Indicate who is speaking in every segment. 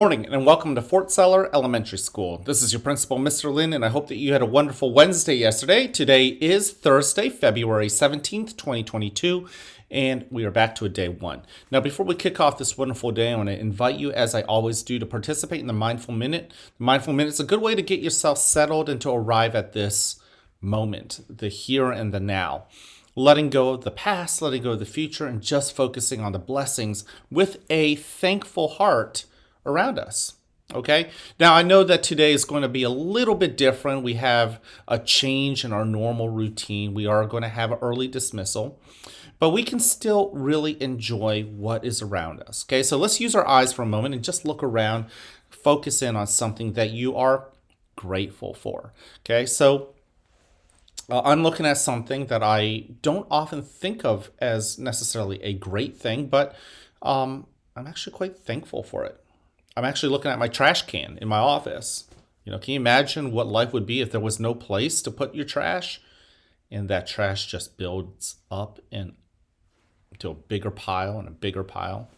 Speaker 1: Morning and welcome to Fort Seller Elementary School. This is your principal, Mr. Lin, and I hope that you had a wonderful Wednesday yesterday. Today is Thursday, February 17th, 2022, and we are back to a day one. Now, before we kick off this wonderful day, I want to invite you, as I always do, to participate in the Mindful Minute. The Mindful Minute is a good way to get yourself settled and to arrive at this moment, the here and the now. Letting go of the past, letting go of the future, and just focusing on the blessings with a thankful heart around us. Okay. Now, I know that today is going to be a little bit different. We have a change in our normal routine. We are going to have an early dismissal, but we can still really enjoy what is around us. Okay. So let's use our eyes for a moment and just look around, focus in on something that you are grateful for. Okay. So I'm looking at something that I don't often think of as necessarily a great thing, but I'm actually quite thankful for it. I'm actually looking at my trash can in my office. Can you imagine what life would be if there was no place to put your trash? And that trash just builds up into a bigger pile and a bigger pile,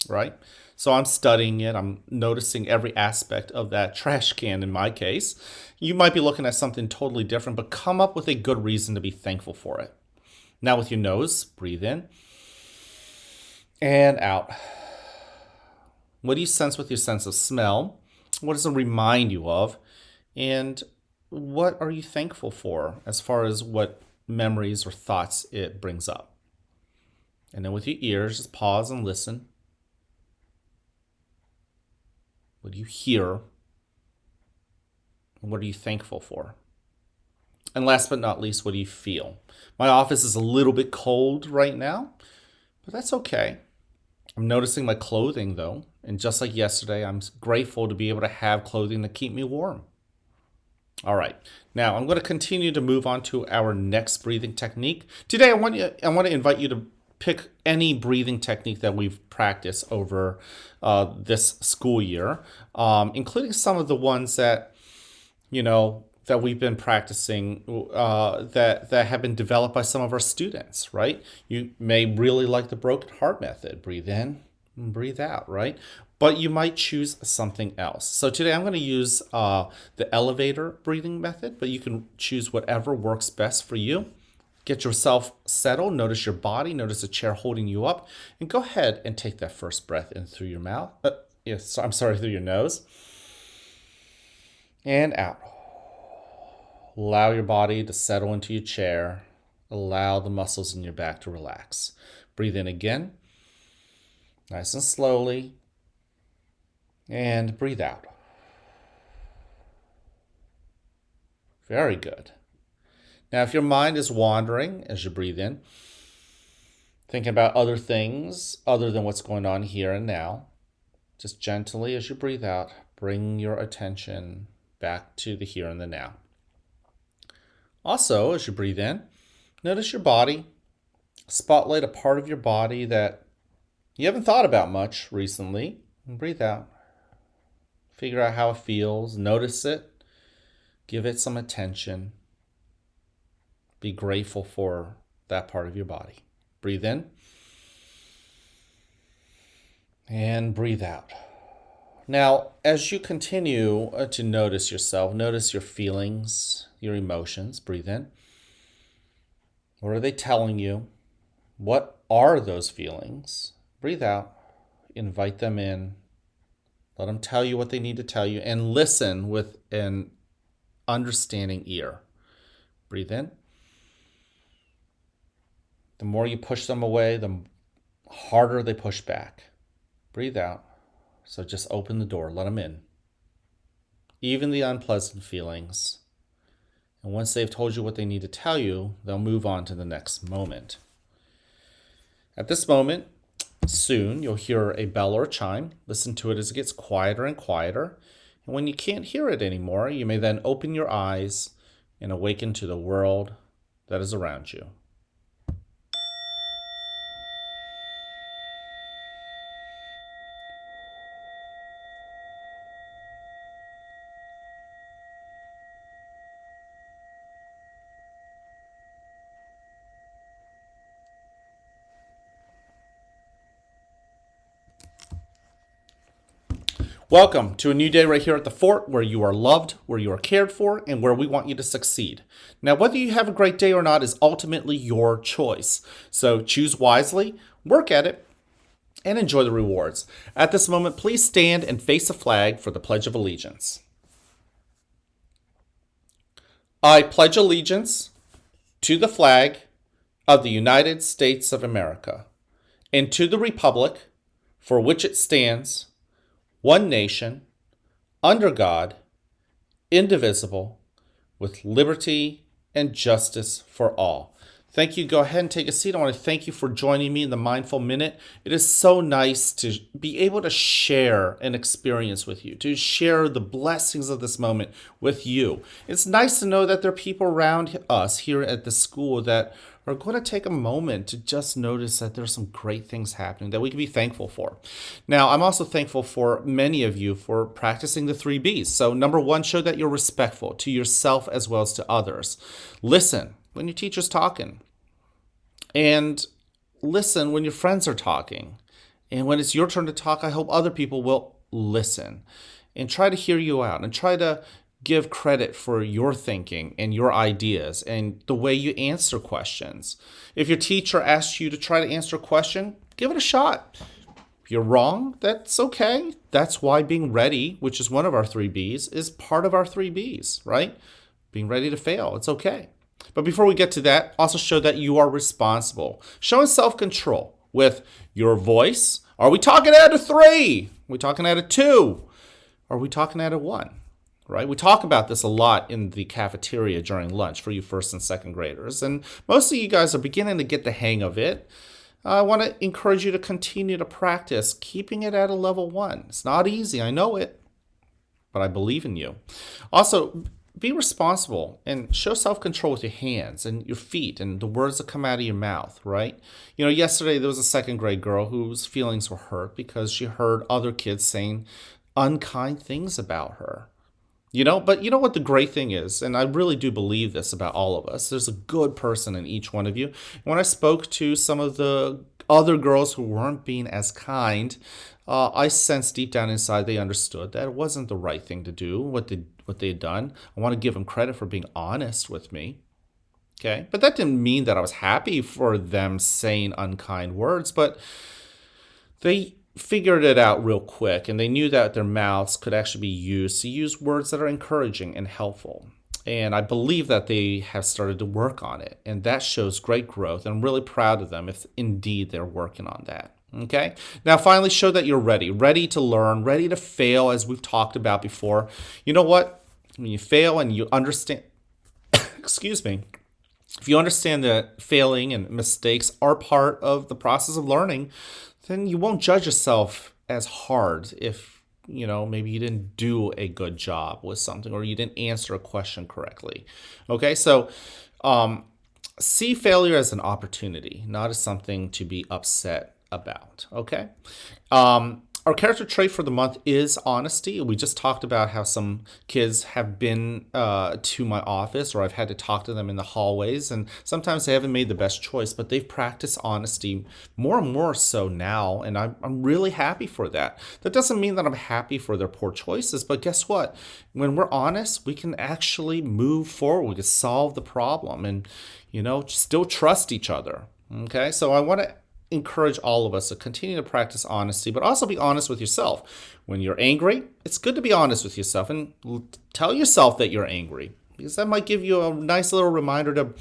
Speaker 1: right? So I'm studying it. I'm noticing every aspect of that trash can in my case. You might be looking at something totally different, but come up with a good reason to be thankful for it. Now with your nose, breathe in and out. What do you sense with your sense of smell? What does it remind you of? And what are you thankful for as far as what memories or thoughts it brings up? And then with your ears, just pause and listen. What do you hear? And what are you thankful for? And last but not least, what do you feel? My office is a little bit cold right now, but that's okay. I'm noticing my clothing though, and just like yesterday, I'm grateful to be able to have clothing to keep me warm. All right, now I'm going to continue to move on to our next breathing technique. Today, I want to invite you to pick any breathing technique that we've practiced over this school year, including some of the ones that that we've been practicing that have been developed by some of our students, right? You may really like the broken heart method. Breathe in and breathe out, right? But you might choose something else. So today I'm going to use the elevator breathing method, but you can choose whatever works best for you. Get yourself settled. Notice your body. Notice the chair holding you up. And go ahead and take that first breath in through your mouth. Through your nose. And out. Allow your body to settle into your chair. Allow the muscles in your back to relax. Breathe in again, nice and slowly, and breathe out. Very good. Now, if your mind is wandering as you breathe in, thinking about other things other than what's going on here and now, just gently as you breathe out, bring your attention back to the here and the now. Also, as you breathe in, notice your body. Spotlight a part of your body that you haven't thought about much recently. And breathe out. Figure out how it feels. Notice it. Give it some attention. Be grateful for that part of your body. Breathe in. And breathe out. Now, as you continue to notice yourself, notice your feelings, your emotions. Breathe in. What are they telling you? What are those feelings? Breathe out. Invite them in. Let them tell you what they need to tell you, and listen with an understanding ear. Breathe in. The more you push them away, the harder they push back. Breathe out. So just open the door. Let them in. Even the unpleasant feelings. And once they've told you what they need to tell you, they'll move on to the next moment. At this moment, soon you'll hear a bell or a chime. Listen to it as it gets quieter and quieter. And when you can't hear it anymore, you may then open your eyes and awaken to the world that is around you. Welcome to a new day right here at the fort where you are loved, where you are cared for, and where we want you to succeed. Now, whether you have a great day or not is ultimately your choice. So choose wisely, work at it, and enjoy the rewards. At this moment, please stand and face the flag for the Pledge of Allegiance. I pledge allegiance to the flag of the United States of America and to the republic for which it stands, one nation, under God, indivisible, with liberty and justice for all. Thank you. Go ahead and take a seat. I want to thank you for joining me in the Mindful Minute. It is so nice to be able to share an experience with you, to share the blessings of this moment with you. It's nice to know that there are people around us here at the school that are going to take a moment to just notice that there's some great things happening that we can be thankful for. Now, I'm also thankful for many of you for practicing the 3 B's. So number 1, show that you're respectful to yourself as well as to others. Listen when your teacher's talking, and listen when your friends are talking. And when it's your turn to talk, I hope other people will listen and try to hear you out and try to give credit for your thinking and your ideas and the way you answer questions. If your teacher asks you to try to answer a question, give it a shot. If you're wrong, that's okay. That's why being ready, which is one of our 3 B's, is part of our 3 B's, right? Being ready to fail, it's okay. But before we get to that, also show that you are responsible. Showing self-control with your voice. Are we talking out of 3? Are we talking out of 2? Are we talking out of 1? Right? We talk about this a lot in the cafeteria during lunch for you first and second graders. And most of you guys are beginning to get the hang of it. I want to encourage you to continue to practice keeping it at a level 1. It's not easy, I know it, but I believe in you. Also, be responsible and show self-control with your hands and your feet and the words that come out of your mouth, right? You know, yesterday there was a second grade girl whose feelings were hurt because she heard other kids saying unkind things about her. But you know what the great thing is, and I really do believe this about all of us, there's a good person in each one of you. When I spoke to some of the other girls who weren't being as kind, I sensed deep down inside they understood that it wasn't the right thing to do, what they had done. I want to give them credit for being honest with me. Okay? But that didn't mean that I was happy for them saying unkind words, but they figured it out real quick, and they knew that their mouths could actually be used to use words that are encouraging and helpful. And I believe that they have started to work on it, and that shows great growth. And I'm really proud of them if indeed they're working on that. Okay? Now, finally, show that you're ready to learn, ready to fail, as we've talked about before. You know what? When you fail and you understand, excuse me, if you understand that failing and mistakes are part of the process of learning, then you won't judge yourself as hard if, maybe you didn't do a good job with something or you didn't answer a question correctly. Okay, so see failure as an opportunity, not as something to be upset about. Okay. Our character trait for the month is honesty. We just talked about how some kids have been to my office, or I've had to talk to them in the hallways, and sometimes they haven't made the best choice, but they've practiced honesty more and more so now, and I'm really happy for that. That doesn't mean that I'm happy for their poor choices, but guess what? When we're honest, we can actually move forward. We can solve the problem and, still trust each other. Okay, so I want to encourage all of us to continue to practice honesty, but also be honest with yourself. When you're angry, it's good to be honest with yourself and tell yourself that you're angry, because that might give you a nice little reminder to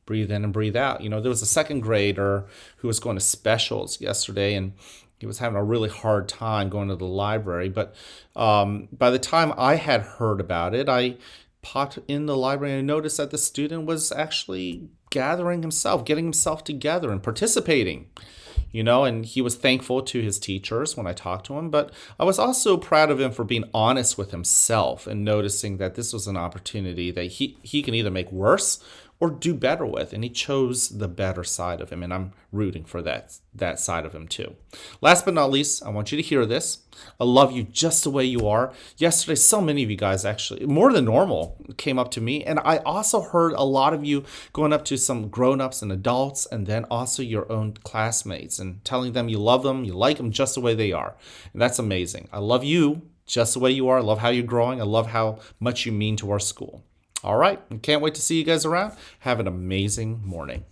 Speaker 1: breathe in and breathe out. There was a second grader who was going to specials yesterday, and he was having a really hard time going to the library. But by the time I had heard about it, I popped in the library and I noticed that the student was actually getting himself together and participating. And he was thankful to his teachers when I talked to him, but I was also proud of him for being honest with himself and noticing that this was an opportunity that he can either make worse or do better with, and he chose the better side of him, and I'm rooting for that side of him too. Last but not least, I want you to hear this. I love you just the way you are. Yesterday, so many of you guys, actually, more than normal, came up to me, and I also heard a lot of you going up to some grown-ups and adults, and then also your own classmates, and telling them you love them, you like them just the way they are. And that's amazing. I love you just the way you are. I love how you're growing. I love how much you mean to our school. All right. I can't wait to see you guys around. Have an amazing morning.